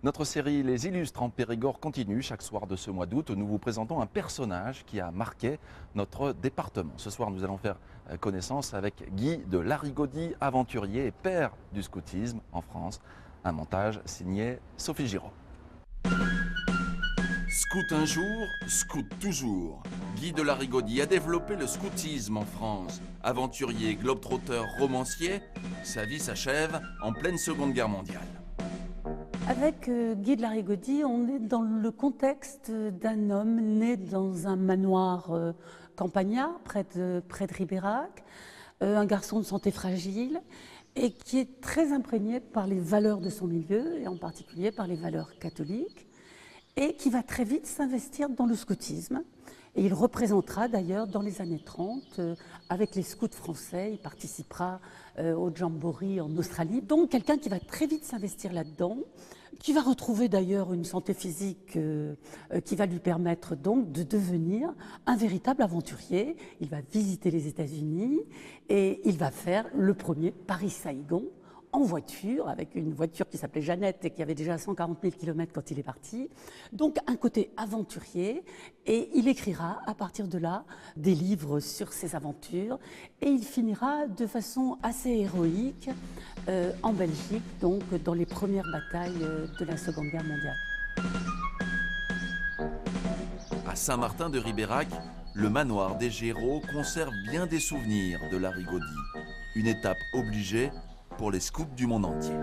Notre série Les Illustres en Périgord continue. Chaque soir de ce mois d'août, nous vous présentons un personnage qui a marqué notre département. Ce soir, nous allons faire connaissance avec Guy de Larigaudy, aventurier et père du scoutisme en France. Un montage signé Sophie Giraud. Scout un jour, scout toujours. Guy de Larigaudy a développé le scoutisme en France. Aventurier, globe-trotteur, romancier, sa vie s'achève en pleine Seconde Guerre mondiale. Avec Guy de Larigaudy, on est dans le contexte d'un homme né dans un manoir campagnard près de Ribérac, un garçon de santé fragile et qui est très imprégné par les valeurs de son milieu et en particulier par les valeurs catholiques et qui va très vite s'investir dans le scoutisme. Et il représentera d'ailleurs dans les années 30 avec les scouts français, il participera au Jamboree en Australie. Donc quelqu'un qui va très vite s'investir là-dedans, qui va retrouver d'ailleurs une santé physique qui va lui permettre donc de devenir un véritable aventurier. Il va visiter les États-Unis et il va faire le premier Paris-Saigon en voiture, avec une voiture qui s'appelait Jeannette et qui avait déjà 140 000 km quand il est parti. Donc un côté aventurier, et il écrira à partir de là des livres sur ses aventures et il finira de façon assez héroïque en Belgique, donc dans les premières batailles de la Seconde Guerre mondiale. À Saint-Martin de Ribérac, le manoir des Géraud conserve bien des souvenirs de Larigaudy. Une étape obligée pour les scouts du monde entier.